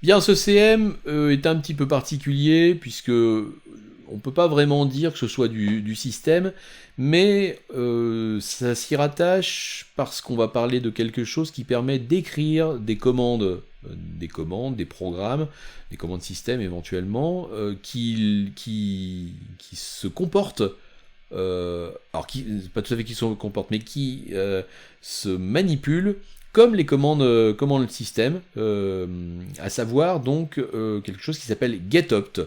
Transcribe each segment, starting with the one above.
Bien, ce CM est un petit peu particulier, puisque on ne peut pas vraiment dire que ce soit du système, mais ça s'y rattache parce qu'on va parler de quelque chose qui permet d'écrire des commandes, des programmes, des commandes système éventuellement, qui se comportent, alors pas tout à fait qui se comportent, mais qui se manipulent comme les commandes le système, à savoir donc quelque chose qui s'appelle getopt.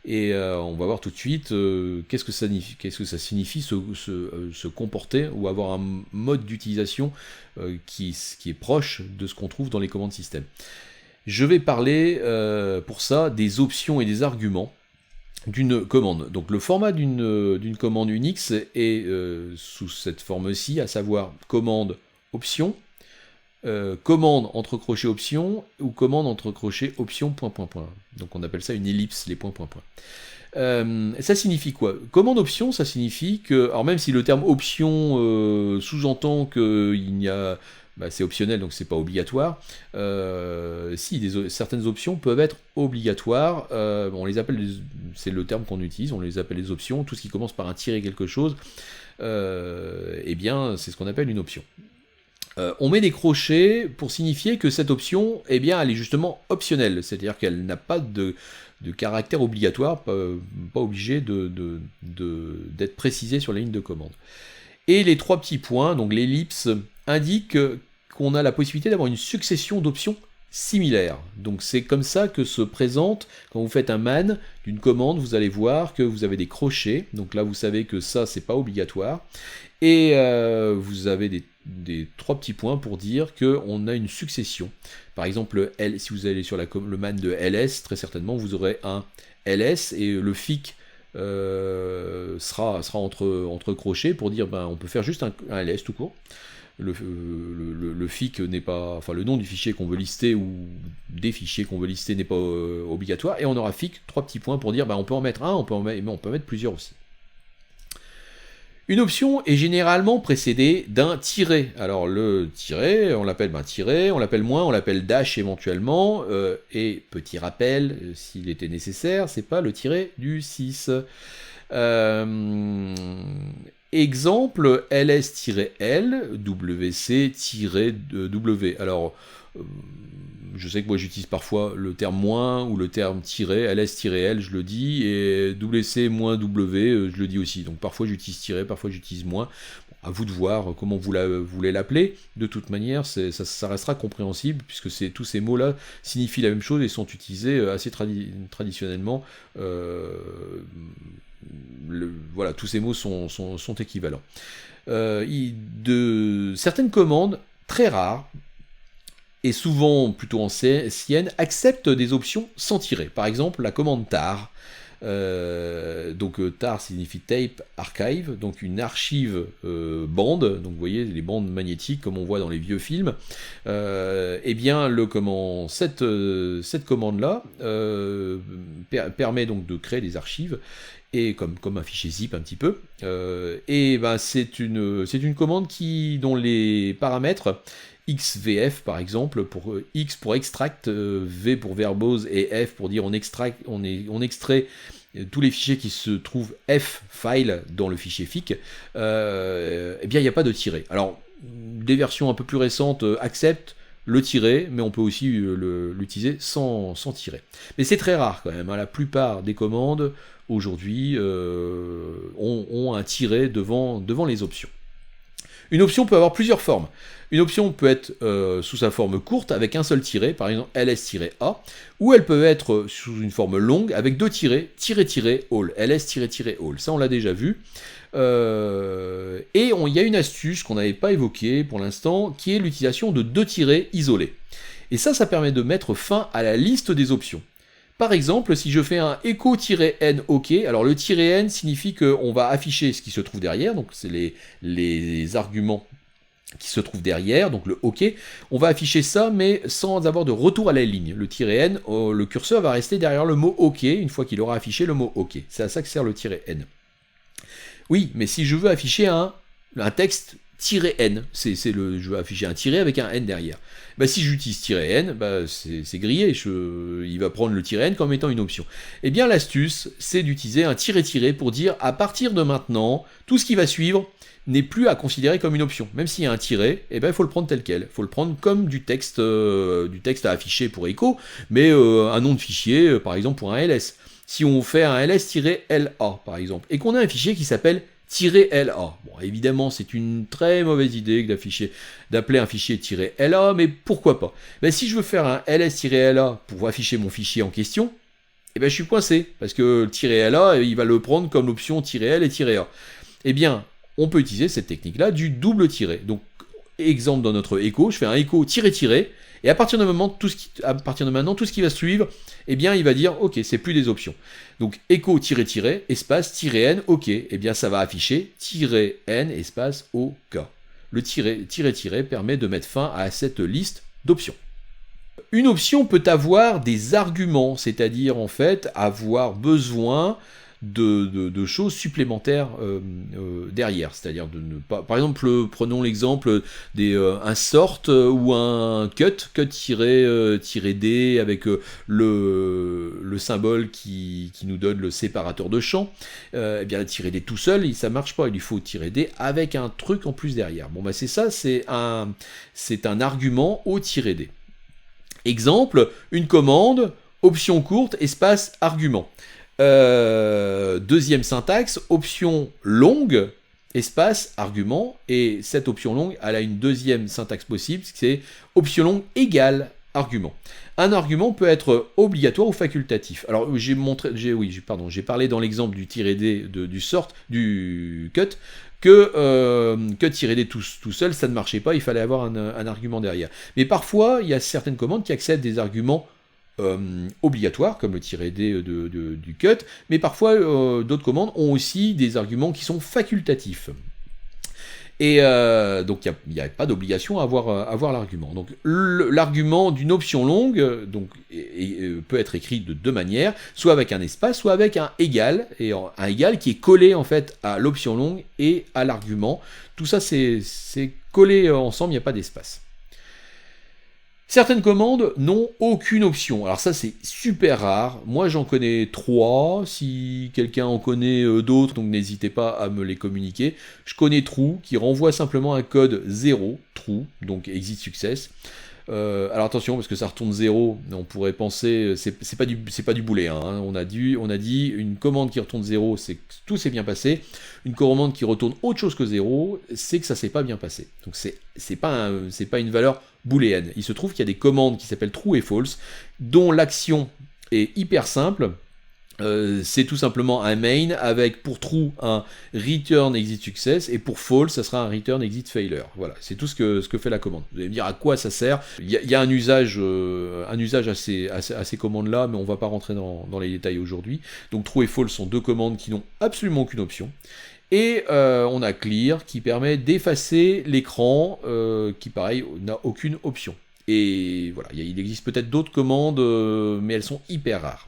Et on va voir tout de suite qu'est-ce que ça signifie se comporter ou avoir un mode d'utilisation qui est proche de ce qu'on trouve dans les commandes système. Je vais parler pour ça des options et des arguments d'une commande. Donc le format d'une commande Unix est sous cette forme-ci, à savoir commande option, commande entre crochets option ou commande entre crochets option point point point. Donc on appelle ça une ellipse, les points point point. Ça signifie quoi? Commande option, ça signifie que, alors même si le terme option sous-entend qu'il n'y a, c'est optionnel donc c'est pas obligatoire, certaines options peuvent être obligatoires, on les appelle, c'est le terme qu'on utilise, on les appelle les options, tout ce qui commence par un tiret quelque chose, eh bien c'est ce qu'on appelle une option. On met des crochets pour signifier que cette option, eh bien, elle est justement optionnelle, c'est-à-dire qu'elle n'a pas de caractère obligatoire, pas obligé d'être précisé sur la ligne de commande. Et les trois petits points, donc l'ellipse, indiquent qu'on a la possibilité d'avoir une succession d'options similaires. Donc c'est comme ça que se présente, quand vous faites un man d'une commande, vous allez voir que vous avez des crochets, donc là vous savez que ça c'est pas obligatoire, et vous avez des trois petits points pour dire qu'on a une succession. Par exemple, si vous allez sur le man de ls, très certainement vous aurez un ls, et le fic sera entre crochets pour dire on peut faire juste un ls tout court. Le fic n'est pas, enfin le nom du fichier qu'on veut lister ou des fichiers qu'on veut lister n'est pas obligatoire, et on aura fic, trois petits points pour dire on peut en mettre un, mais on peut en mettre plusieurs aussi. Une option est généralement précédée d'un tiret. Alors le tiret, on l'appelle tiret, on l'appelle moins, on l'appelle dash éventuellement, et petit rappel, s'il était nécessaire, c'est pas le tiret du 6. Exemple, ls-l, wc-w. Alors, je sais que moi j'utilise parfois le terme moins ou le terme tiret, ls-l, je le dis, et wc-w, je le dis aussi. Donc parfois j'utilise tiret, parfois j'utilise moins. Bon, à vous de voir comment vous voulez l'appeler. De toute manière, ça restera compréhensible, puisque tous ces mots-là signifient la même chose et sont utilisés assez traditionnellement. Voilà, tous ces mots sont équivalents. Certaines commandes, très rares, et souvent plutôt anciennes, acceptent des options sans tiret. Par exemple, la commande tar. Donc tar signifie tape archive, donc une archive bande, donc vous voyez les bandes magnétiques comme on voit dans les vieux films. Eh bien cette commande-là permet donc de créer des archives, et comme un fichier zip un petit peu, et c'est une commande dont les paramètres xvf par exemple, pour x pour extract, v pour verbose et f pour dire on extrait tous les fichiers qui se trouvent f file dans le fichier fic, eh bien il n'y a pas de tiret. Alors des versions un peu plus récentes acceptent le tiret, mais on peut aussi l'utiliser sans tiret. Mais c'est très rare quand même, la plupart des commandes aujourd'hui ont un tiret devant les options. Une option peut avoir plusieurs formes. Une option peut être sous sa forme courte avec un seul tiret, par exemple ls-a, ou elle peut être sous une forme longue avec deux tirets, --all, ls-all. Ça on l'a déjà vu. Et il y a une astuce qu'on n'avait pas évoquée pour l'instant, qui est l'utilisation de deux tirets isolés. Et ça permet de mettre fin à la liste des options. Par exemple, si je fais un echo-n OK, alors le -n signifie qu'on va afficher ce qui se trouve derrière, donc c'est les arguments qui se trouvent derrière, donc le OK, on va afficher ça, mais sans avoir de retour à la ligne. Le -n, le curseur va rester derrière le mot OK, une fois qu'il aura affiché le mot OK. C'est à ça que sert le -n. Oui, mais si je veux afficher un texte -n. Je vais afficher un tiret avec un n derrière. Bah, si j'utilise -n, bah, c'est grillé, il va prendre le -n comme étant une option. Eh bien l'astuce, c'est d'utiliser un tiret-tiret pour dire à partir de maintenant, tout ce qui va suivre n'est plus à considérer comme une option. Même s'il y a un tiret, eh ben, il faut le prendre tel quel. Il faut le prendre comme du texte à afficher pour echo, mais un nom de fichier, par exemple pour un ls. Si on fait un ls-la, par exemple, et qu'on a un fichier qui s'appelle -la. Bon, évidemment, c'est une très mauvaise idée d'appeler un fichier -la, mais pourquoi pas? Ben, si je veux faire un ls-la pour afficher mon fichier en question, eh ben, je suis coincé, parce que le -la, il va le prendre comme l'option -l et -a. Eh bien, on peut utiliser cette technique-là du double tiret. Donc, exemple dans notre echo, je fais un echo tiret-tiret, et à partir de maintenant, tout ce qui va suivre, eh bien, il va dire, ok, c'est plus des options. Donc, echo tiret-tiret, espace, -n, ok, eh bien, ça va afficher -n, espace, ok. Le tiret-tiret permet de mettre fin à cette liste d'options. Une option peut avoir des arguments, c'est-à-dire, en fait, avoir besoin de choses supplémentaires derrière, c'est-à-dire de ne pas... Par exemple, prenons l'exemple un sort ou un cut-d avec le symbole qui nous donne le séparateur de champ. Eh bien, -d tout seul, ça marche pas, il lui faut -d avec un truc en plus derrière. Bon, bah c'est ça, c'est un argument au -d. Exemple, une commande, option courte, espace, argument. Deuxième syntaxe, option longue, espace, argument, et cette option longue, elle a une deuxième syntaxe possible, c'est option longue égale argument. Un argument peut être obligatoire ou facultatif. Alors j'ai parlé dans l'exemple du -d du cut, que cut-d tout seul, ça ne marchait pas, il fallait avoir un argument derrière. Mais parfois, il y a certaines commandes qui acceptent des arguments obligatoires, comme le -d du cut, mais parfois d'autres commandes ont aussi des arguments qui sont facultatifs. Et donc il n'y a pas d'obligation à avoir l'argument. Donc l'argument d'une option longue peut être écrit de deux manières, soit avec un espace, soit avec un égal, et un égal qui est collé en fait à l'option longue et à l'argument. Tout ça c'est collé ensemble, il n'y a pas d'espace. Certaines commandes n'ont aucune option. Alors ça, c'est super rare. Moi, j'en connais 3. Si quelqu'un en connaît d'autres, donc n'hésitez pas à me les communiquer. Je connais true, qui renvoie simplement un code 0, true, donc exit success. Alors attention, parce que ça retourne 0, on pourrait penser, c'est pas du booléen, hein. On a dit une commande qui retourne 0, c'est que tout s'est bien passé. Une commande qui retourne autre chose que 0, c'est que ça s'est pas bien passé. Donc c'est pas une valeur booléenne. Il se trouve qu'il y a des commandes qui s'appellent true et false, dont l'action est hyper simple. C'est tout simplement un main avec pour true un return exit success et pour false ça sera un return exit failure. Voilà, c'est tout ce que fait la commande. Vous allez me dire à quoi ça sert. Il y a un usage à ces commandes là, mais on va pas rentrer dans les détails aujourd'hui. Donc true et false sont deux commandes qui n'ont absolument aucune option. Et on a clear qui permet d'effacer l'écran qui pareil n'a aucune option. Et voilà, il existe peut-être d'autres commandes mais elles sont hyper rares.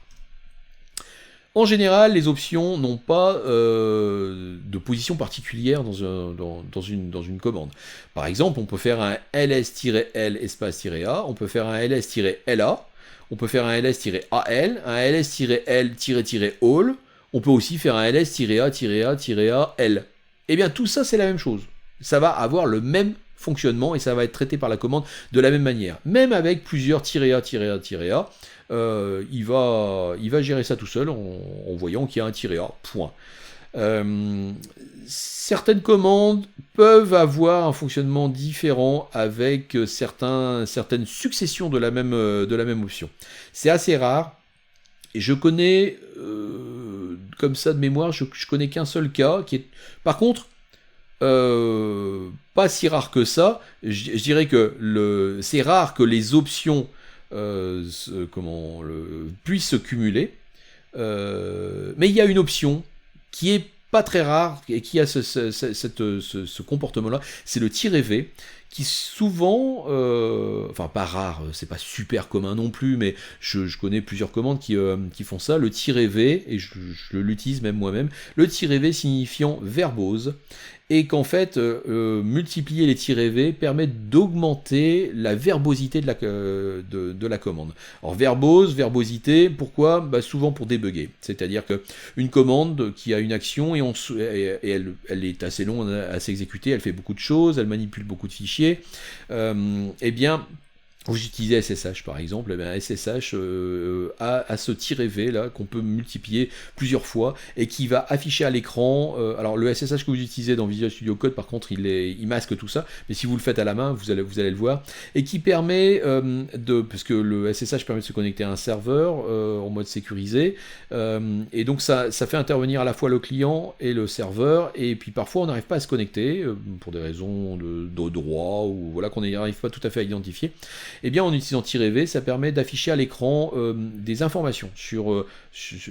En général, les options n'ont pas de position particulière dans une commande. Par exemple, on peut faire un ls-l espace-a, on peut faire un ls-la, on peut faire un ls-al, un ls-l-all, on peut aussi faire un ls-a-a-a-l. Eh bien, tout ça, c'est la même chose. Ça va avoir le même fonctionnement et ça va être traité par la commande de la même manière. Même avec plusieurs -a, il va gérer ça tout seul en voyant qu'il y a un -a, point. Certaines commandes peuvent avoir un fonctionnement différent avec certaines successions de la même option. C'est assez rare. Et je connais, comme ça de mémoire, je connais qu'un seul cas qui est, par contre, pas si rare que ça. Je dirais que c'est rare que les options puissent se cumuler, mais il y a une option qui est pas très rare et qui a ce comportement-là, c'est le -v, qui souvent, enfin pas rare, c'est pas super commun non plus, mais je connais plusieurs commandes qui font ça, le -v, et je l'utilise même moi-même, le -v signifiant verbose, et qu'en fait, multiplier les -v permet d'augmenter la verbosité de la commande. Alors verbose, verbosité, pourquoi? Bah, souvent pour débugger. C'est-à-dire qu'une commande qui a une action et elle est assez longue à s'exécuter, elle fait beaucoup de choses, elle manipule beaucoup de fichiers, eh bien, vous utilisez SSH par exemple, eh bien, SSH a ce -v là qu'on peut multiplier plusieurs fois et qui va afficher à l'écran. Alors le SSH que vous utilisez dans Visual Studio Code, par contre, il masque tout ça, mais si vous le faites à la main, vous allez le voir, et qui permet parce que le SSH permet de se connecter à un serveur en mode sécurisé, et donc ça fait intervenir à la fois le client et le serveur, et puis parfois on n'arrive pas à se connecter pour des raisons de droit ou voilà qu'on n'arrive pas tout à fait à identifier. Eh bien, en utilisant -v, ça permet d'afficher à l'écran des informations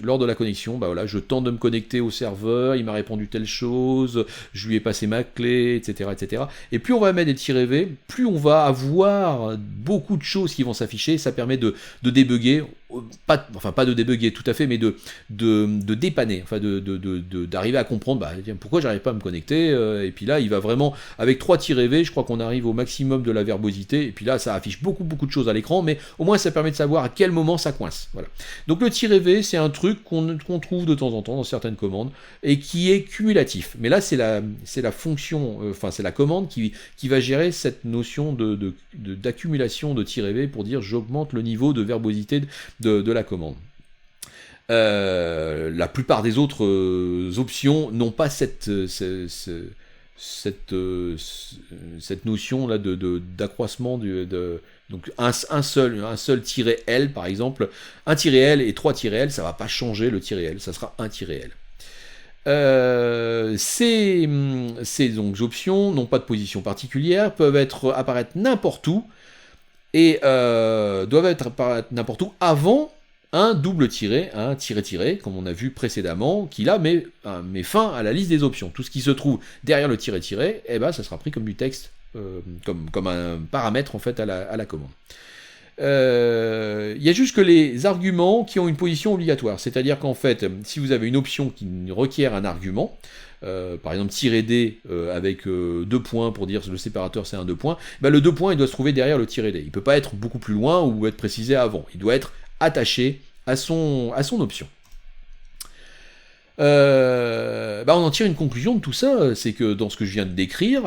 lors de la connexion. Bah voilà, je tente de me connecter au serveur, il m'a répondu telle chose, je lui ai passé ma clé, etc., etc. Et plus on va mettre des -v, plus on va avoir beaucoup de choses qui vont s'afficher. Ça permet de débugger, pas de débugger tout à fait, mais de dépanner, enfin d'arriver à comprendre bah, pourquoi j'arrive pas à me connecter. Et puis là, il va vraiment, avec 3 -v, je crois qu'on arrive au maximum de la verbosité. Et puis là, ça affiche beaucoup de choses à l'écran, mais au moins ça permet de savoir à quel moment ça coince. Voilà. Donc le -v, c'est un truc qu'on trouve de temps en temps dans certaines commandes et qui est cumulatif. Mais là, c'est la fonction, c'est la commande qui va gérer cette notion d'accumulation de -v pour dire j'augmente le niveau de verbosité de la commande. La plupart des autres options n'ont pas cette notion là d'accroissement donc un seul -l par exemple, un -l et 3 -l, ça va pas changer le -l, ça sera un -l. Ces donc, options n'ont pas de position particulière, peuvent apparaître n'importe où et doivent apparaître n'importe où avant un double tiret, un tiret, comme on a vu précédemment, qui là met fin à la liste des options. Tout ce qui se trouve derrière le tiret, eh ben, ça sera pris comme du texte, comme un paramètre en fait à la commande. Il y a juste que les arguments qui ont une position obligatoire, c'est-à-dire qu'en fait, si vous avez une option qui requiert un argument, par exemple -d avec 2 points pour dire le séparateur c'est un 2 points, ben le 2 points il doit se trouver derrière le -d. Il ne peut pas être beaucoup plus loin ou être précisé avant. Il doit être attaché à son option. On en tire une conclusion de tout ça, c'est que dans ce que je viens de décrire,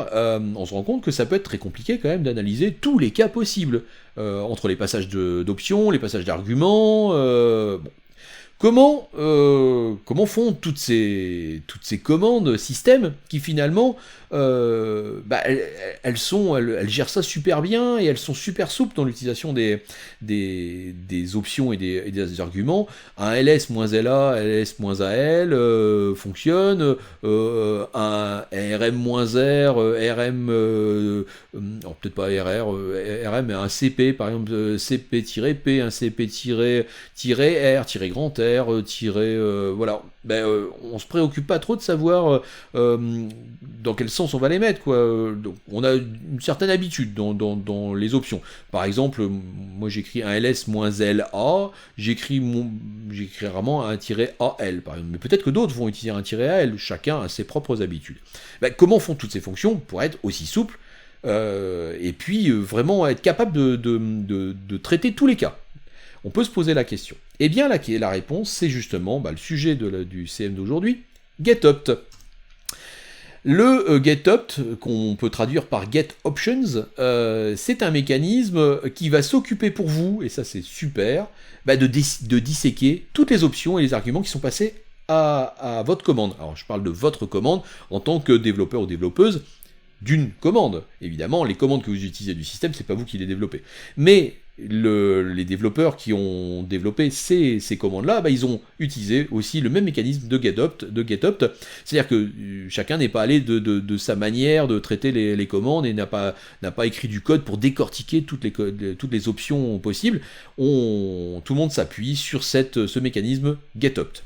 on se rend compte que ça peut être très compliqué quand même d'analyser tous les cas possibles, entre les passages d'options, les passages d'arguments. Comment font toutes ces commandes système qui finalement elles gèrent ça super bien et elles sont super souples dans l'utilisation des options et des arguments. Un ls-la, ls-al fonctionne, un rm-r, rm, peut-être pas rr, rm, mais un cp par exemple, cp-p, un cp-r, grand R, voilà. On se préoccupe pas trop de savoir dans quel sens on va les mettre, quoi. Donc, on a une certaine habitude dans les options. Par exemple, moi j'écris un ls-la, j'écris rarement un -al, par exemple. Mais peut-être que d'autres vont utiliser un -al, chacun a ses propres habitudes. Comment font toutes ces fonctions pour être aussi souples et puis vraiment être capable de traiter tous les cas? On peut se poser la question. Eh bien, la réponse, c'est justement le sujet du CM d'aujourd'hui, GetOpt. Le GetOpt, qu'on peut traduire par GetOptions, c'est un mécanisme qui va s'occuper pour vous, et ça c'est super, de disséquer toutes les options et les arguments qui sont passés à votre commande. Alors je parle de votre commande en tant que développeur ou développeuse d'une commande. Évidemment, les commandes que vous utilisez du système, c'est pas vous qui les développez. Mais les développeurs qui ont développé ces commandes-là, ils ont utilisé aussi le même mécanisme de GetOpt, c'est-à-dire que chacun n'est pas allé de sa manière de traiter les commandes et n'a pas écrit du code pour décortiquer toutes les options possibles. Tout le monde s'appuie sur ce mécanisme GetOpt.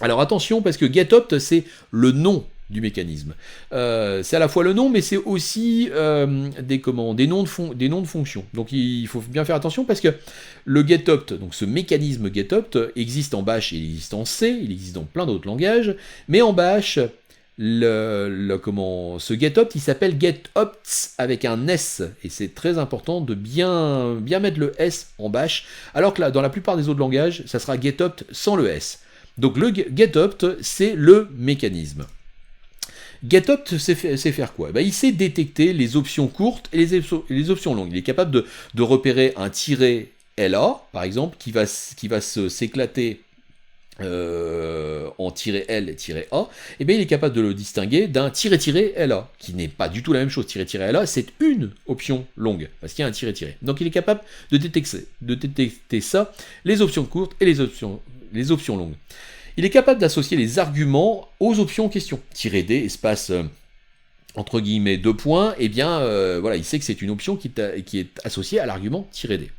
Alors attention, parce que GetOpt, c'est le nom du mécanisme. C'est à la fois le nom, mais c'est aussi des noms de fonctions. Donc il faut bien faire attention parce que le GetOpt, donc ce mécanisme GetOpt, existe en Bash, il existe en C, il existe dans plein d'autres langages, mais en Bash, ce getOpt, il s'appelle getOpts avec un S, et c'est très important de bien mettre le S en bash, alors que là, dans la plupart des autres langages, ça sera getOpt sans le S. Donc le getOpt, c'est le mécanisme. getOpt sait faire quoi? Il sait détecter les options courtes et les options longues. Il est capable de repérer un tiret LA, par exemple, qui va s'éclater en "-l" et "-a", et bien il est capable de le distinguer d'un "-LA", qui n'est pas du tout la même chose. "-LA", c'est une option longue, parce qu'il y a un "-". Donc il est capable de détecter ça, les options courtes et les options longues. Il est capable d'associer les arguments aux options en question. "-d", espace entre guillemets 2 points, et bien voilà, il sait que c'est une option qui est associée à l'argument "-d".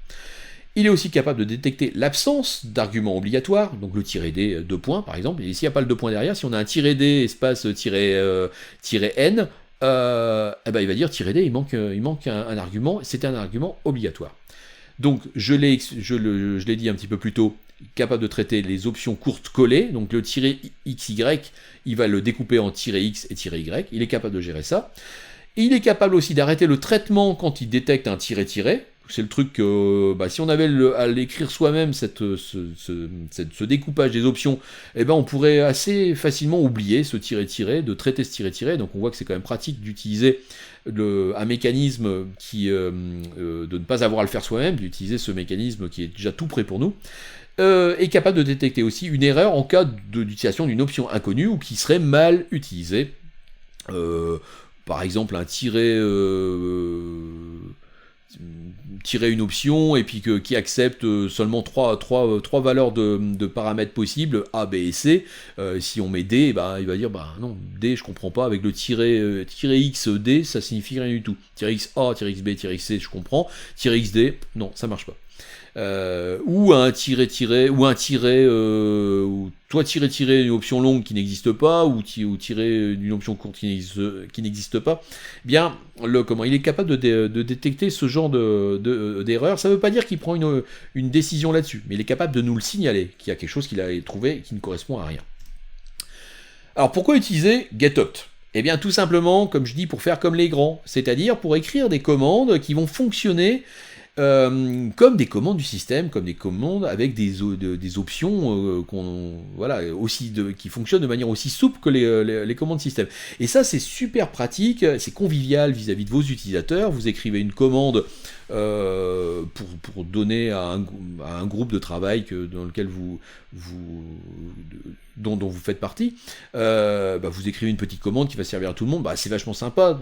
Il est aussi capable de détecter l'absence d'argument obligatoire, donc le "-d", 2 points par exemple, et s'il n'y a pas le 2 points derrière, si on a un "-d", espace "-n", il va dire "-d", il manque un argument, c'était un argument obligatoire. Donc je l'ai dit un petit peu plus tôt, capable de traiter les options courtes collées, donc le "-xy", il va le découper en "-x" et "-y", il est capable de gérer ça. Il est capable aussi d'arrêter le traitement quand il détecte un "-". C'est le truc que, si on avait à l'écrire soi-même, ce découpage des options, on pourrait assez facilement oublier ce "-", de traiter ce "-". Donc on voit que c'est quand même pratique d'utiliser un mécanisme de ne pas avoir à le faire soi-même, d'utiliser ce mécanisme qui est déjà tout prêt pour nous. Est capable de détecter aussi une erreur en cas d'utilisation d'une option inconnue ou qui serait mal utilisée. Par exemple, un tirer une option et puis qui accepte seulement trois valeurs de paramètres possibles, A, B et C. Si on met D, il va dire non, D je comprends pas, avec le "-x", D ça signifie rien du tout. "-x A, "-xb", "-c" je comprends, "-xd", non, ça marche pas. Ou un tiret, ou un tiret, ou toi tirer une option longue qui n'existe pas, ou tirer une option courte qui n'existe pas, bien, il est capable de détecter ce genre d'erreur. Ça ne veut pas dire qu'il prend une décision là-dessus, mais il est capable de nous le signaler, qu'il y a quelque chose qu'il a trouvé qui ne correspond à rien. Alors pourquoi utiliser getOpt ? Eh bien tout simplement, comme je dis, pour faire comme les grands, c'est-à-dire pour écrire des commandes qui vont fonctionner comme des commandes du système, comme des commandes avec des options qui fonctionnent de manière aussi souple que les commandes système. Et ça, c'est super pratique, c'est convivial vis-à-vis de vos utilisateurs. Vous écrivez une commande pour donner à un groupe de travail dans lequel dont vous faites partie. Vous écrivez une petite commande qui va servir à tout le monde. C'est vachement sympa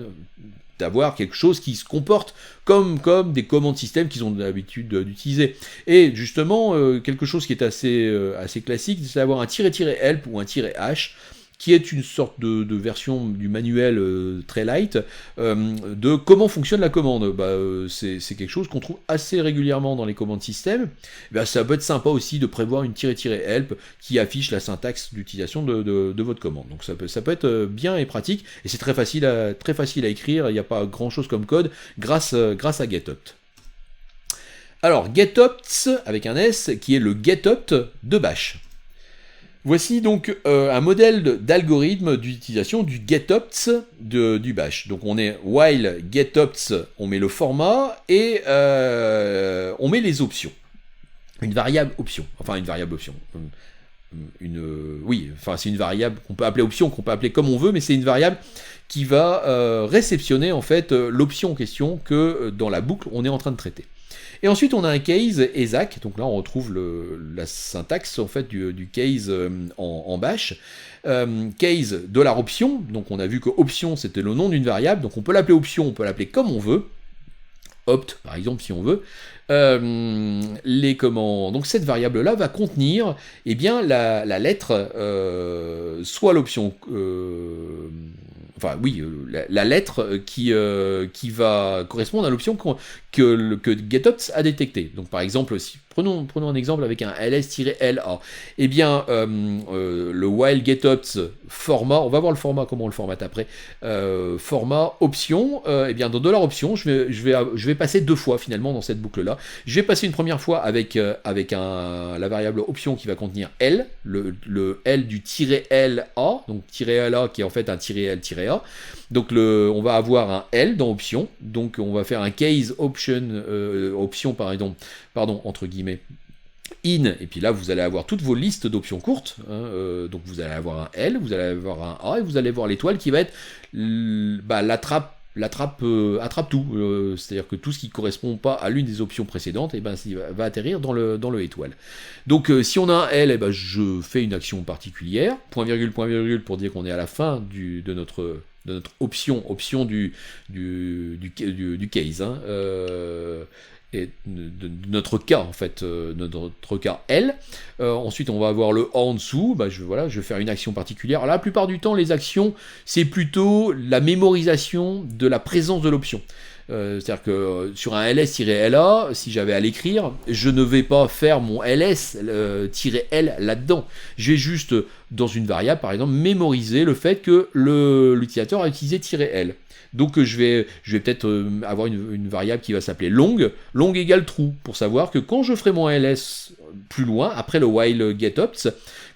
d'avoir quelque chose qui se comporte comme des commandes système qu'ils ont l'habitude d'utiliser. Et justement, quelque chose qui est assez classique, c'est d'avoir un "-help" ou un "-h", qui est une sorte de version du manuel très light de comment fonctionne la commande. C'est quelque chose qu'on trouve assez régulièrement dans les commandes système. Ça peut être sympa aussi de prévoir une "-help" qui affiche la syntaxe d'utilisation de votre commande. Donc ça peut être bien et pratique, et c'est très facile à écrire, il n'y a pas grand chose comme code grâce à getOpt. Alors getOpts avec un S, qui est le getOpt de bash. Voici donc un modèle d'algorithme d'utilisation du getOpts du bash. Donc on est while getOpts, on met le format et on met les options. Une variable option. C'est une variable qu'on peut appeler option, qu'on peut appeler comme on veut, mais c'est une variable qui va réceptionner en fait l'option en question que dans la boucle on est en train de traiter. Et ensuite, on a un case ESAC, donc là on retrouve la syntaxe en fait du case en bash. Case $option, donc on a vu que option c'était le nom d'une variable, donc on peut l'appeler option, on peut l'appeler comme on veut. Opt par exemple si on veut. Donc cette variable là va contenir la lettre, soit l'option la lettre qui va correspondre à l'option que getOpts a détectée. Donc par exemple, prenons un exemple avec un ls-la. Le while getOpts format, on va voir le format, comment on le formate après, format option, dans $option, je vais passer 2 fois finalement dans cette boucle là, -A. Je vais passer une première fois avec la variable option qui va contenir L, le L du -L A, donc -L A qui est en fait un -L-A. Donc on va avoir un L dans option, donc on va faire un case option pardon, entre guillemets, in, et puis là vous allez avoir toutes vos listes d'options courtes, hein, donc vous allez avoir un L, vous allez avoir un A, et vous allez voir l'étoile qui va être attrape tout, c'est-à-dire que tout ce qui ne correspond pas à l'une des options précédentes, va atterrir dans le étoile. Donc si on a un L, je fais une action particulière, point virgule pour dire qu'on est à la fin de notre option du case, hein, et de notre cas en fait, notre cas L. Ensuite on va avoir le A en dessous, je vais faire une action particulière. Alors, la plupart du temps les actions c'est plutôt la mémorisation de la présence de l'option. C'est-à-dire que sur un ls-la, si j'avais à l'écrire, je ne vais pas faire mon ls-l là-dedans. Je vais juste, dans une variable par exemple, mémoriser le fait que l'utilisateur a utilisé -l. Donc je vais peut-être avoir une variable qui va s'appeler long égale true, pour savoir que quand je ferai mon ls plus loin, après le while getOpts,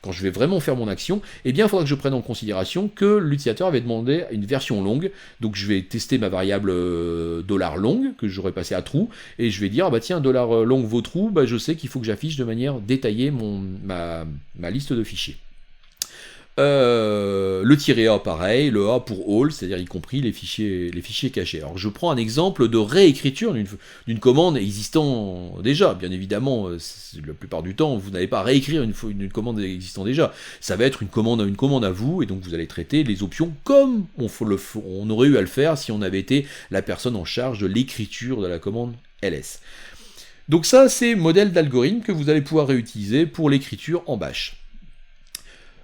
quand je vais vraiment faire mon action, il faudra que je prenne en considération que l'utilisateur avait demandé une version longue, donc je vais tester ma variable $long, que j'aurais passé à true, et je vais dire, tiens, $long vaut true, je sais qu'il faut que j'affiche de manière détaillée ma liste de fichiers. Le -A pareil, le A pour all, c'est-à-dire y compris les fichiers cachés. Alors je prends un exemple de réécriture d'une commande existant déjà. Bien évidemment, la plupart du temps, vous n'allez pas réécrire une commande existant déjà. Ça va être une commande à vous, et donc vous allez traiter les options comme on aurait eu à le faire si on avait été la personne en charge de l'écriture de la commande ls. Donc ça, c'est modèle d'algorithme que vous allez pouvoir réutiliser pour l'écriture en bash.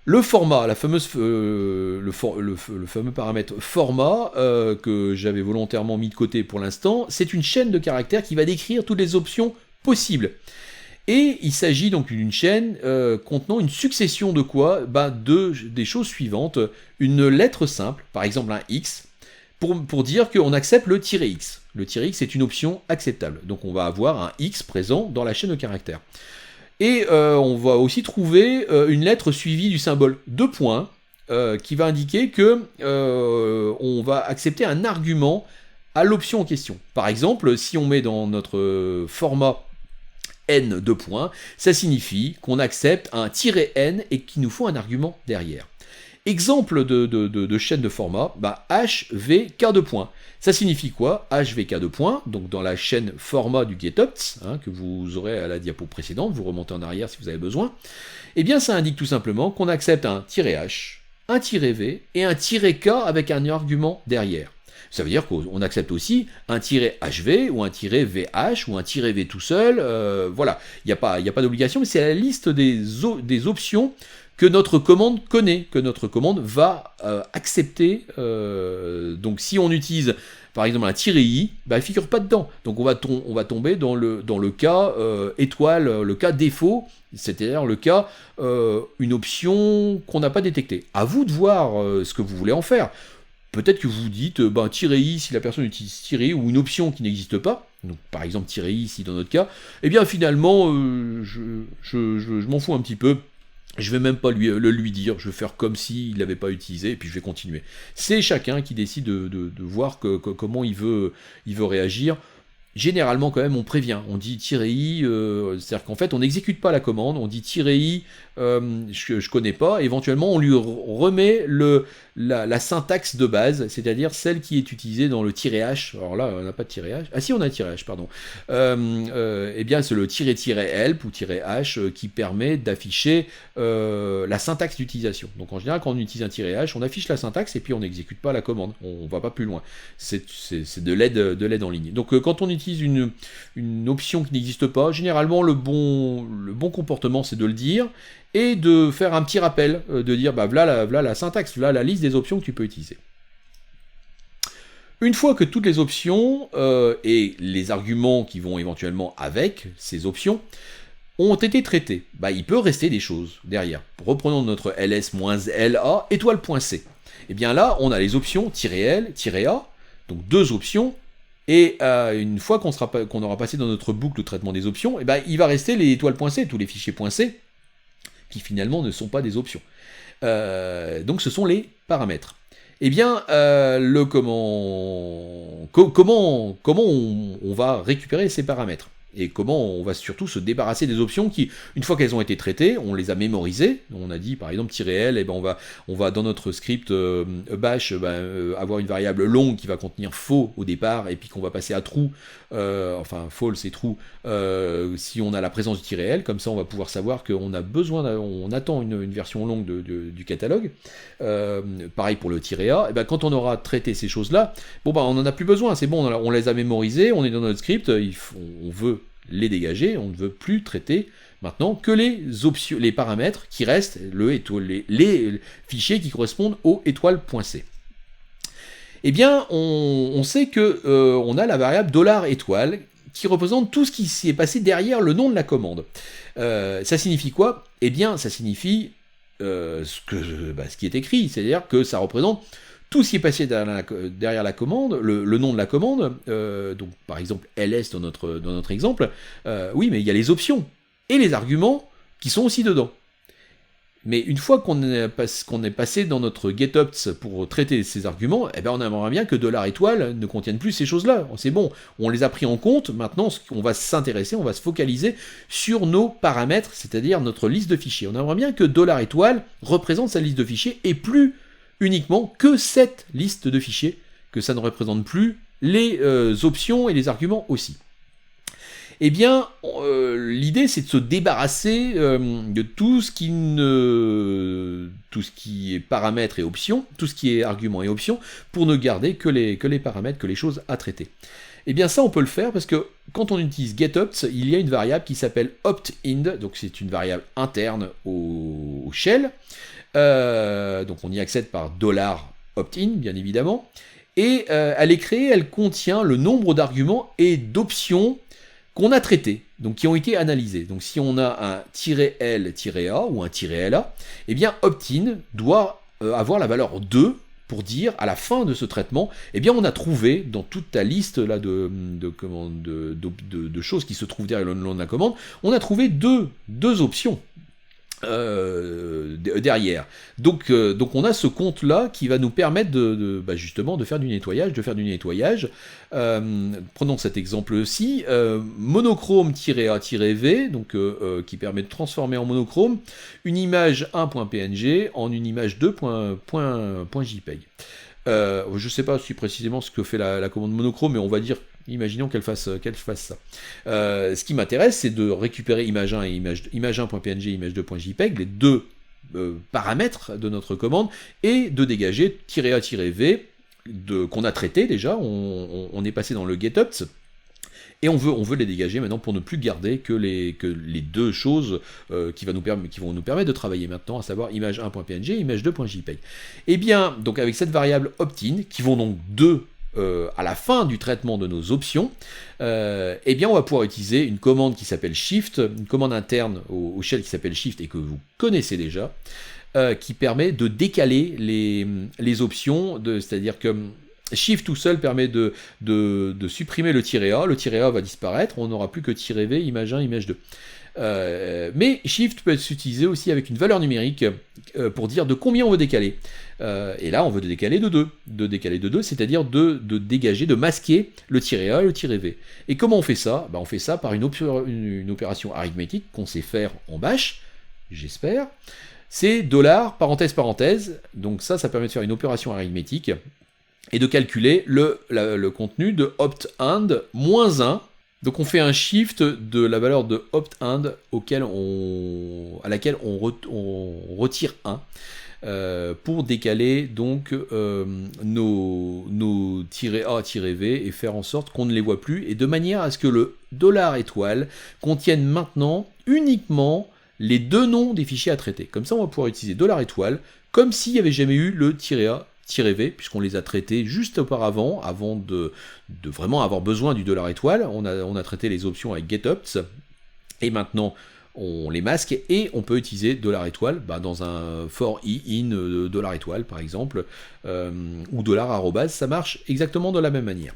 Le format, le fameux paramètre format que j'avais volontairement mis de côté pour l'instant, c'est une chaîne de caractères qui va décrire toutes les options possibles. Et il s'agit donc d'une chaîne contenant une succession de quoi? Des choses suivantes. Une lettre simple, par exemple un X, pour dire qu'on accepte le -X. Le -X est une option acceptable. Donc on va avoir un X présent dans la chaîne de caractères. Et on va aussi trouver une lettre suivie du symbole de points qui va indiquer que on va accepter un argument à l'option en question. Par exemple, si on met dans notre format n de points, ça signifie qu'on accepte un -n et qu'il nous faut un argument derrière. Exemple de chaîne de format, HVK de points. Ça signifie quoi? HVK de points, donc dans la chaîne format du getOpts, que vous aurez à la diapo précédente, vous remontez en arrière si vous avez besoin, ça indique tout simplement qu'on accepte un -h, un -v et un -k avec un argument derrière. Ça veut dire qu'on accepte aussi un -hv ou un -vh ou un -v tout seul, voilà, il n'y a pas d'obligation, mais c'est la liste des options que notre commande connaît, que notre commande va accepter. Donc si on utilise par exemple un -i, elle ne figure pas dedans. Donc on va tomber dans le cas étoile, le cas défaut, c'est-à-dire le cas une option qu'on n'a pas détectée. À vous de voir ce que vous voulez en faire. Peut-être que vous dites -i si la personne utilise -i ou une option qui n'existe pas, donc par exemple -i ici dans notre cas, finalement je m'en fous un petit peu. Je vais même pas lui dire, je vais faire comme s'il l'avait pas utilisé, et puis je vais continuer. C'est chacun qui décide de voir comment il veut réagir. Généralement, quand même, on prévient. On dit -i, c'est-à-dire qu'en fait, on n'exécute pas la commande, on dit -i, je connais pas, éventuellement, on lui remet la syntaxe de base, c'est-à-dire celle qui est utilisée dans le -h. Alors là, on n'a pas de -h. Ah si, on a un -h, pardon. C'est le -help ou -h qui permet d'afficher la syntaxe d'utilisation. Donc en général, quand on utilise un -h, on affiche la syntaxe et puis on n'exécute pas la commande. On va pas plus loin. C'est de l'aide en ligne. Donc quand on utilise une option qui n'existe pas, généralement le bon comportement c'est de le dire et de faire un petit rappel, de dire voilà la syntaxe, voilà la liste des options que tu peux utiliser. Une fois que toutes les options et les arguments qui vont éventuellement avec ces options ont été traités, il peut rester des choses derrière. Reprenons notre ls-la étoile.c. Et bien là, on a les options -l, -a, donc deux options Et une fois qu'on aura passé dans notre boucle le traitement des options, et ben, il va rester les étoiles .c, tous les fichiers .c, qui finalement ne sont pas des options. Donc ce sont les paramètres. Eh bien, comment on va récupérer ces paramètres? Et comment on va surtout se débarrasser des options qui, une fois qu'elles ont été traitées, on les a mémorisées. On a dit par exemple "-l", et ben on va dans notre script bash avoir une variable longue qui va contenir faux au départ, et puis qu'on va passer à true, enfin false et true, si on a la présence du "-l", comme ça on va pouvoir savoir qu'on a besoin, on attend une version longue du catalogue. Pareil pour le "-a", et ben quand on aura traité ces choses-là, bon ben on n'en a plus besoin, c'est bon, on les a mémorisées, on est dans notre script, on veut les dégager, on ne veut plus traiter maintenant que les options, les paramètres qui restent, les fichiers qui correspondent aux étoiles.c. Eh bien, on sait que on a la variable $étoile qui représente tout ce qui s'est passé derrière le nom de la commande. Ça signifie quoi? Eh bien, ça signifie ce qui est écrit, c'est-à-dire que ça représente tout ce qui est passé derrière la commande, le nom de la commande, donc par exemple ls dans notre exemple, oui, mais il y a les options et les arguments qui sont aussi dedans. Mais une fois qu'on est passé dans notre getOpts pour traiter ces arguments, eh ben on aimerait bien que $étoile ne contienne plus ces choses-là. C'est bon, on les a pris en compte, maintenant on va s'intéresser, on va se focaliser sur nos paramètres, c'est-à-dire notre liste de fichiers. On aimerait bien que $étoile représente sa liste de fichiers et plus uniquement que cette liste de fichiers, que ça ne représente plus les options et les arguments aussi. Eh bien, l'idée c'est de se débarrasser de tout ce qui est paramètres et options, tout ce qui est arguments et options, pour ne garder que les paramètres, que les choses à traiter. Eh bien ça on peut le faire parce que quand on utilise getOpts, il y a une variable qui s'appelle opt-in, donc c'est une variable interne au shell. Donc on y accède par $opt-in, bien évidemment, et elle est créée, elle contient le nombre d'arguments et d'options qu'on a traités, donc qui ont été analysés. Donc si on a un "-l-a" ou un "-la", eh bien opt-in doit avoir la valeur 2 pour dire à la fin de ce traitement, eh bien on a trouvé dans toute ta liste là de choses qui se trouvent derrière le nom de la commande, on a trouvé deux options. Derrière. Donc on a ce compte-là qui va nous permettre justement de faire du nettoyage. Prenons cet exemple-ci, monochrome-a-v, donc qui permet de transformer en monochrome une image 1.png en une image 2.jpeg. Je ne sais pas si précisément ce que fait la commande monochrome, mais on va dire, imaginons qu'elle fasse ça. Ce qui m'intéresse, c'est de récupérer image 1 et image 1.png, image 2.jpeg, les deux paramètres de notre commande, et de dégager -a-v qu'on a traité déjà, on est passé dans le getOpts, et on veut les dégager maintenant pour ne plus garder que les deux choses qui vont nous permettre de travailler maintenant, à savoir image 1.png et image 2.jpeg. Et bien, donc avec cette variable opt-in, qui vont donc à la fin du traitement de nos options, eh bien on va pouvoir utiliser une commande qui s'appelle shift, une commande interne au shell qui s'appelle shift et que vous connaissez déjà, qui permet de décaler les options, c'est-à-dire que shift tout seul permet de supprimer le -a, le -a va disparaître, on n'aura plus que -v, image 1, image 2. Mais shift peut être utilisé aussi avec une valeur numérique pour dire de combien on veut décaler. Et là, on veut décaler de 2. De décaler de 2, c'est-à-dire de dégager, de masquer le -a et le -v. Et comment on fait ça? On fait ça par une opération arithmétique qu'on sait faire en bash, j'espère. C'est $ parenthèse parenthèse. Donc ça permet de faire une opération arithmétique et de calculer le contenu de opt-and -1. Donc on fait un shift de la valeur de opt-and à laquelle on retire 1 pour décaler donc nos -a-v et faire en sorte qu'on ne les voit plus, et de manière à ce que le $étoile contienne maintenant uniquement les deux noms des fichiers à traiter. Comme ça on va pouvoir utiliser $étoile comme s'il n'y avait jamais eu le -a-v, puisqu'on les a traités juste auparavant, avant de vraiment avoir besoin du $étoile. On a traité les options avec getOpts, et maintenant on les masque, et on peut utiliser $étoile dans un for i in $étoile par exemple, ou $, ça marche exactement de la même manière.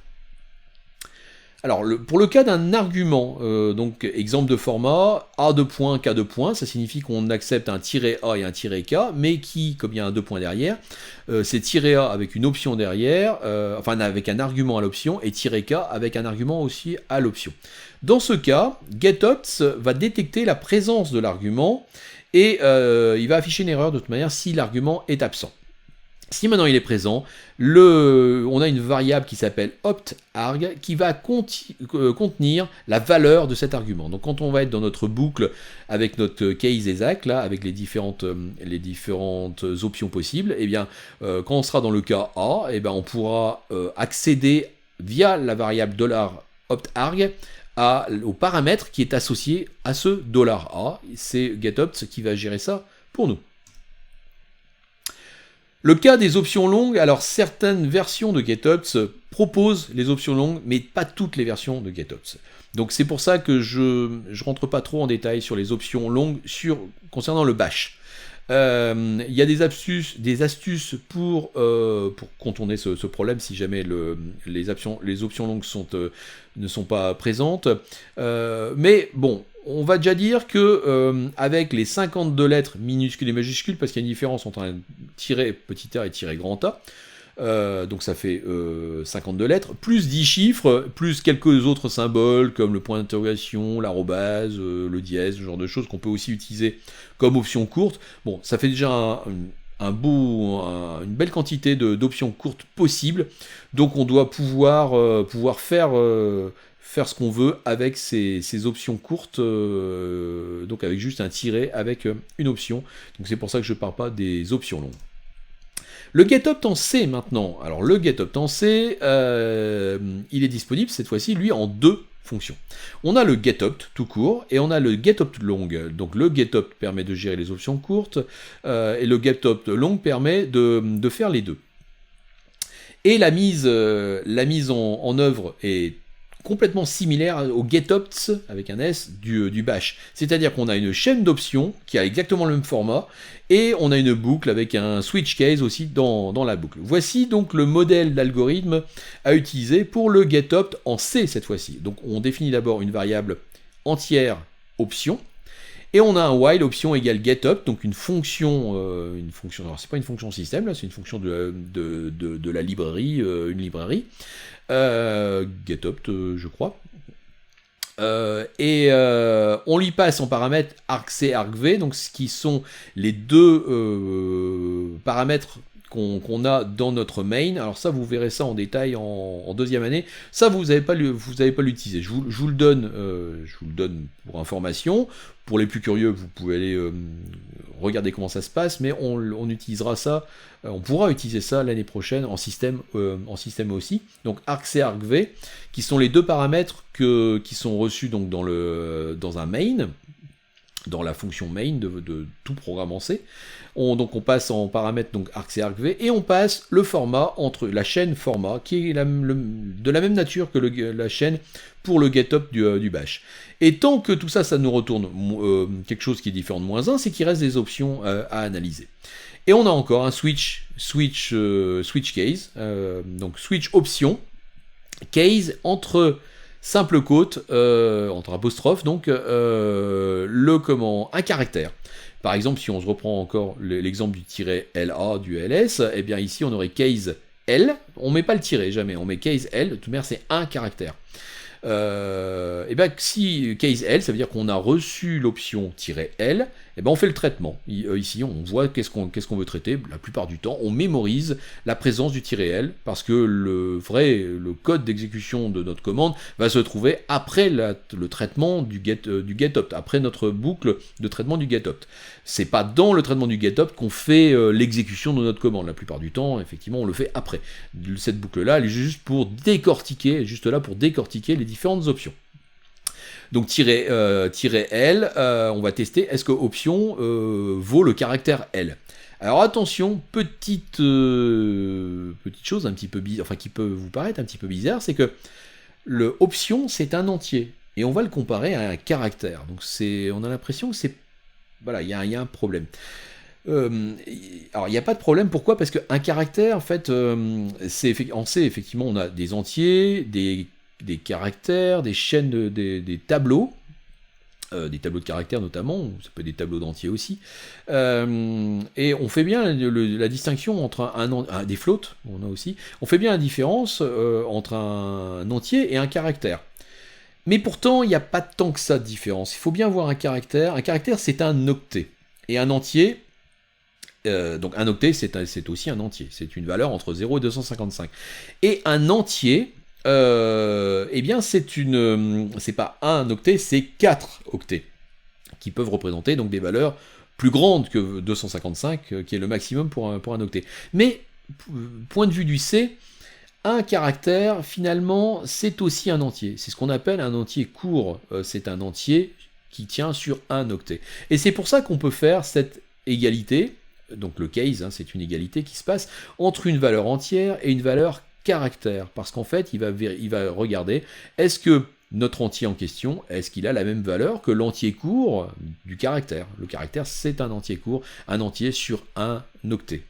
Alors, pour le cas d'un argument, donc exemple de format, A de points, K de points, ça signifie qu'on accepte un tiret A et un tiret K, mais qui, comme il y a un 2 points derrière, c'est tiret A avec une option derrière, enfin avec un argument à l'option, et tiret K avec un argument aussi à l'option. Dans ce cas, getOpt va détecter la présence de l'argument, et il va afficher une erreur de toute manière si l'argument est absent. Si maintenant il est présent, on a une variable qui s'appelle optarg qui va contenir la valeur de cet argument. Donc quand on va être dans notre boucle avec notre case exact, là, avec les différentes options possibles, et bien quand on sera dans le cas A, et bien on pourra accéder via la variable $optarg au paramètre qui est associé à ce $A. C'est getOpt qui va gérer ça pour nous. Le cas des options longues, alors certaines versions de getOpt proposent les options longues, mais pas toutes les versions de getOpt. Donc c'est pour ça que je rentre pas trop en détail sur les options longues concernant le bash. Il y a des astuces pour contourner ce problème si jamais les options longues ne sont pas présentes. Mais bon, on va déjà dire que avec les 52 lettres minuscules et majuscules, parce qu'il y a une différence entre un tiret petit a et tiret grand A, donc ça fait 52 lettres, plus 10 chiffres, plus quelques autres symboles comme le point d'interrogation, l'arrobase, le dièse, ce genre de choses qu'on peut aussi utiliser comme option courte. Bon, ça fait déjà une belle quantité d'options courtes possibles, donc on doit pouvoir faire ce qu'on veut avec ces options courtes, donc avec juste un tiret avec une option. Donc c'est pour ça que je ne parle pas des options longues. Le getOpt en C maintenant. Alors le getOpt en C, il est disponible cette fois-ci, lui, en deux fonctions. On a le getOpt tout court et on a le getOpt long. Donc le getOpt permet de gérer les options courtes et le getOpt long permet de faire les deux. Et la mise en œuvre est complètement similaire au getOpt avec un S du bash. C'est-à-dire qu'on a une chaîne d'options qui a exactement le même format et on a une boucle avec un switch case aussi dans la boucle. Voici donc le modèle d'algorithme à utiliser pour le getOpt en C cette fois-ci. Donc on définit d'abord une variable entière option et on a un while option égale getOpt, donc une fonction, alors c'est pas une fonction système là, c'est une fonction de la librairie, une librairie. getOpt, je crois. On lui passe en paramètres argc, argv, donc ce qui sont les deux paramètres qu'on a dans notre main. Alors ça, vous verrez ça en détail en deuxième année. Ça, vous n'avez pas l'utiliser. Je vous le donne pour information. Pour les plus curieux, vous pouvez aller regarder comment ça se passe, mais on utilisera ça. On pourra utiliser ça l'année prochaine en système aussi. Donc argc, argv, qui sont les deux paramètres qui sont reçus donc dans un main, dans la fonction main de tout programme en C. Donc on passe en paramètre donc argc, argv, et on passe le format entre la chaîne format, qui est de la même nature que la chaîne pour le getOpt du bash. Et tant que tout ça, ça nous retourne quelque chose qui est différent de -1, c'est qu'il reste des options à analyser. Et on a encore un switch case, donc switch option, case entre simple quote, entre apostrophes, donc un caractère. Par exemple, si on se reprend encore l'exemple du tiret LA du LS, eh bien ici on aurait case L, on met pas le tiret jamais, on met case L, de toute manière c'est un caractère. Et bien si case L, ça veut dire qu'on a reçu l'option -L, et ben on fait le traitement. Ici on voit qu'est-ce qu'on veut traiter. La plupart du temps on mémorise la présence du -L parce que le code d'exécution de notre commande va se trouver après le traitement du getOpt, après notre boucle de traitement du getOpt. C'est pas dans le traitement du getOpt qu'on fait l'exécution de notre commande. La plupart du temps, effectivement, on le fait après. Cette boucle-là, elle est juste là pour décortiquer les différentes options. Donc -L, on va tester est-ce que option vaut le caractère L. Alors attention, petite chose un petit peu bizarre, enfin qui peut vous paraître un petit peu bizarre, c'est que le option c'est un entier et on va le comparer à un caractère. Donc on a l'impression que voilà, il y a un problème. Alors il n'y a pas de problème, pourquoi? Parce qu'un caractère, en fait, en C, effectivement, on a des entiers, des des caractères, des chaînes, des tableaux, des tableaux de caractères notamment, ça peut être des tableaux d'entiers aussi, et on fait bien la distinction entre des floats, on a aussi, on fait bien la différence entre un entier et un caractère. Mais pourtant, il n'y a pas tant que ça de différence. Il faut bien voir un caractère. Un caractère, c'est un octet. Et un entier, donc un octet, c'est aussi un entier. C'est une valeur entre 0 et 255. Et un entier, eh bien, c'est pas un octet, c'est 4 octets, qui peuvent représenter donc des valeurs plus grandes que 255, qui est le maximum pour un octet. Mais, point de vue du C, un caractère, finalement, c'est aussi un entier. C'est ce qu'on appelle un entier court. C'est un entier qui tient sur un octet. Et c'est pour ça qu'on peut faire cette égalité, donc le case, hein, c'est une égalité qui se passe entre une valeur entière et une valeur caractère. Parce qu'en fait, il va regarder, est-ce que notre entier en question, est-ce qu'il a la même valeur que l'entier court du caractère? Le caractère, c'est un entier court, un entier sur un octet.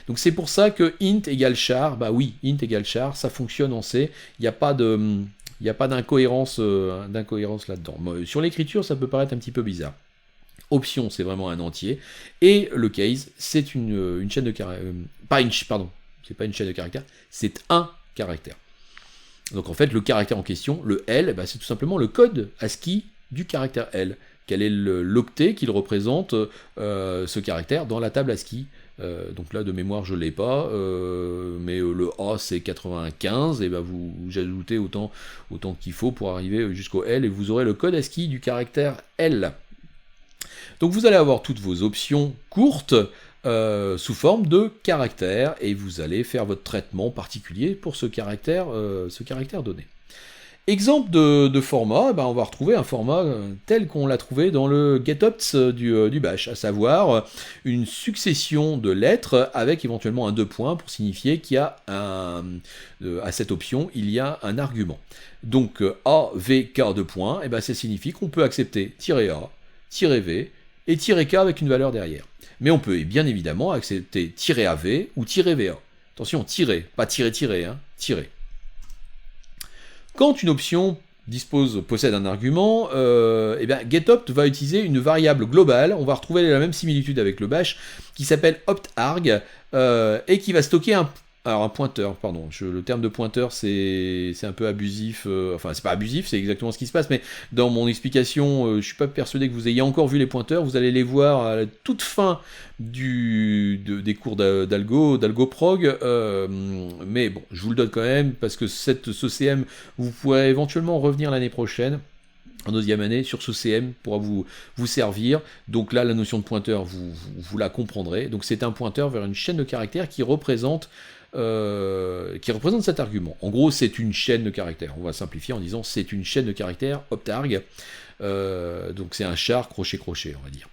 Donc c'est pour ça que int égale char, bah oui, int égale char, ça fonctionne en C, il n'y a pas d'incohérence là-dedans. Sur l'écriture, ça peut paraître un petit peu bizarre. Option, c'est vraiment un entier, et le case, c'est une chaîne de caractères, c'est pas une chaîne de caractères, c'est un caractère. Donc en fait, le caractère en question, le L, bah, c'est tout simplement le code ASCII du caractère L. Quel est l'octet qu'il représente ce caractère dans la table ASCII. Donc là, de mémoire, je ne l'ai pas, mais le A, c'est 95, et ben vous ajoutez autant qu'il faut pour arriver jusqu'au L, et vous aurez le code ASCII du caractère L. Donc vous allez avoir toutes vos options courtes, sous forme de caractère, et vous allez faire votre traitement particulier pour ce caractère donné. Exemple de format, on va retrouver un format tel qu'on l'a trouvé dans le getOpts du bash, à savoir une succession de lettres avec éventuellement un 2 points pour signifier qu'il y a à cette option, il y a un argument. Donc A, V, K 2 points, et ça signifie qu'on peut accepter "-A", "-V" et "-K" avec une valeur derrière. Mais on peut bien évidemment accepter "-AV" ou "-VA". Attention, tiret, pas tiret, hein, tiret. Quand une option possède un argument, getOpt va utiliser une variable globale, on va retrouver la même similitude avec le bash, qui s'appelle optarg, et qui va stocker un pointeur, pardon, le terme de pointeur c'est un peu abusif, enfin c'est pas abusif, c'est exactement ce qui se passe, mais dans mon explication, je suis pas persuadé que vous ayez encore vu les pointeurs, vous allez les voir à la toute fin des cours d'algoprog, mais bon, je vous le donne quand même, parce que ce CM, vous pourrez éventuellement revenir l'année prochaine, en deuxième année, sur ce CM pourra vous servir. Donc là, la notion de pointeur, vous la comprendrez. Donc c'est un pointeur vers une chaîne de caractères qui représente cet argument. En gros, c'est une chaîne de caractères. On va simplifier en disant c'est une chaîne de caractères optarg. Donc c'est un char crochet-crochet, on va dire.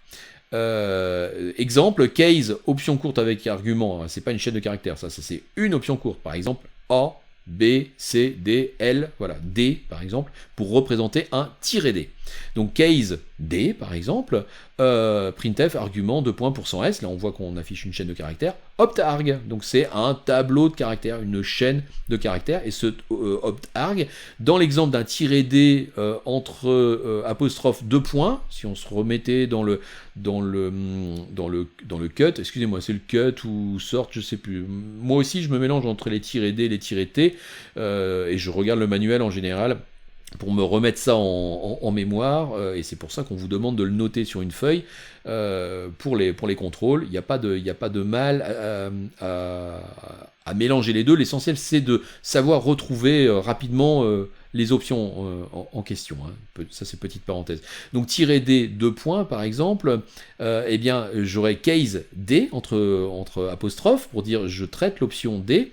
Exemple, case, option courte avec argument. C'est pas une chaîne de caractères, ça c'est une option courte. Par exemple, A, B, C, D, L, voilà, D par exemple, pour représenter un "-D". Donc case D par exemple, printf argument 2 points pour 100s, là on voit qu'on affiche une chaîne de caractères, optarg, donc c'est un tableau de caractères, une chaîne de caractères, et ce optarg, dans l'exemple d'un "-D entre apostrophe 2 points, si on se remettait dans le cut, excusez-moi, c'est le cut ou sort, je sais plus. Moi aussi, je me mélange entre les "-D et les "-T", et je regarde le manuel en général pour me remettre ça en mémoire, et c'est pour ça qu'on vous demande de le noter sur une feuille pour les contrôles. Il n'y a pas de mal à mélanger les deux. L'essentiel, c'est de savoir retrouver rapidement les options en question. Hein. Ça, c'est petite parenthèse. Donc, "-D 2 points, par exemple, j'aurai case D entre apostrophes pour dire je traite l'option D,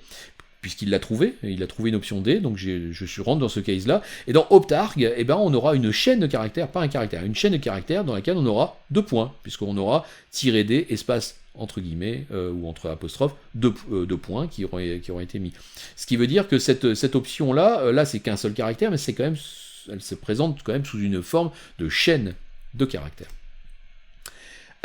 puisqu'il l'a trouvé, il a trouvé une option D, donc je rentre dans ce case-là. Et dans optarg, on aura une chaîne de caractères, pas un caractère, une chaîne de caractères dans laquelle on aura 2 points, puisqu'on aura "-D, espace, entre guillemets, ou entre apostrophes, 2 points qui auront été mis. Ce qui veut dire que cette option-là, là c'est qu'un seul caractère, mais elle se présente quand même sous une forme de chaîne de caractères.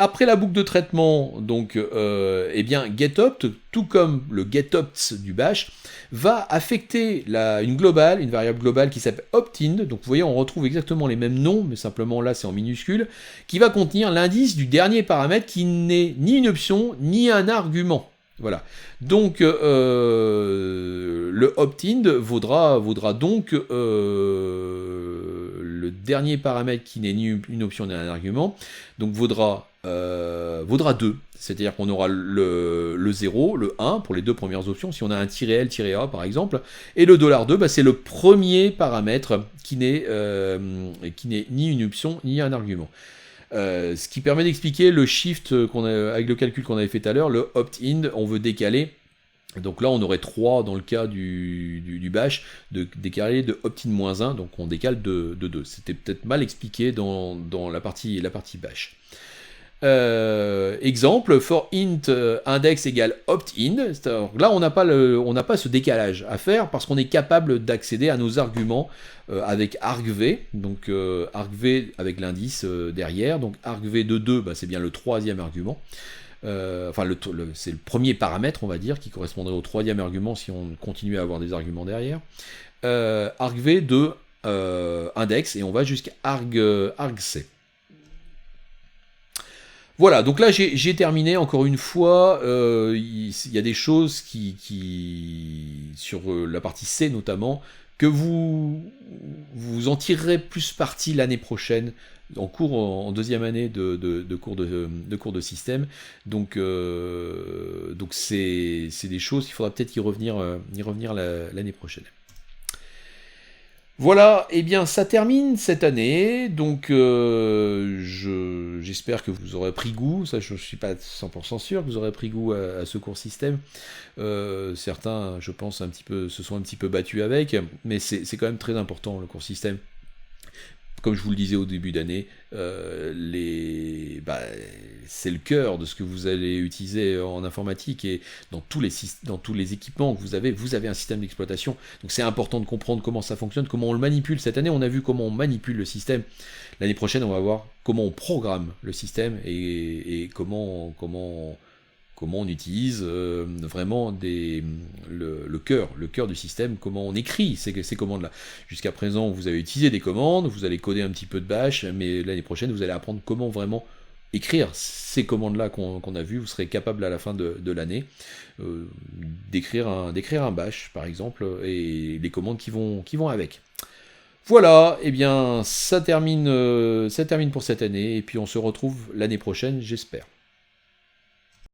Après la boucle de traitement, donc, eh bien, getopt, tout comme le getopts du bash, va affecter une variable globale qui s'appelle optin. Donc vous voyez, on retrouve exactement les mêmes noms, mais simplement là c'est en minuscule, qui va contenir l'indice du dernier paramètre qui n'est ni une option ni un argument. Voilà. Donc le opt-in vaudra donc le dernier paramètre qui n'est ni une option ni un argument, donc vaudra 2. C'est-à-dire qu'on aura le 0, le 1 pour les deux premières options, si on a un -L, -A par exemple, et le $2, bah, c'est le premier paramètre qui n'est ni une option ni un argument. Ce qui permet d'expliquer le shift avec le calcul qu'on avait fait tout à l'heure, le opt-in, on veut décaler. Donc là, on aurait 3 dans le cas du bash, de décaler de opt-in-1, donc on décale de 2. C'était peut-être mal expliqué dans la partie bash. Exemple, for int index égale opt-in. Là, on n'a pas ce décalage à faire parce qu'on est capable d'accéder à nos arguments avec argv, donc argv avec l'indice derrière. Donc argv de 2, bah, c'est bien le troisième argument. Enfin, c'est le premier paramètre, on va dire, qui correspondrait au troisième argument si on continue à avoir des arguments derrière. Argv de index, et on va jusqu'à argc. Voilà, donc là j'ai terminé, encore une fois, il y a des choses sur la partie C notamment, que vous en tirerez plus parti l'année prochaine, en deuxième année de cours de système. Donc c'est des choses qu'il faudra peut-être y revenir l'année prochaine. Voilà, et bien ça termine cette année, donc j'espère que vous aurez pris goût, ça je ne suis pas 100% sûr que vous aurez pris goût à ce cours système. Certains, je pense, se sont un petit peu battus avec, mais c'est quand même très important le cours système. Comme je vous le disais au début d'année, c'est le cœur de ce que vous allez utiliser en informatique, et dans tous les équipements que vous avez un système d'exploitation. Donc c'est important de comprendre comment ça fonctionne, comment on le manipule. Cette année, on a vu comment on manipule le système. L'année prochaine, on va voir comment on programme le système et comment on utilise vraiment le cœur du système, comment on écrit ces commandes-là. Jusqu'à présent, vous avez utilisé des commandes, vous allez coder un petit peu de bash, mais l'année prochaine, vous allez apprendre comment vraiment écrire ces commandes-là qu'on a vues. Vous serez capable à la fin de l'année d'écrire un bash, par exemple, et les commandes qui vont avec. Voilà, et bien ça termine pour cette année, et puis on se retrouve l'année prochaine, j'espère.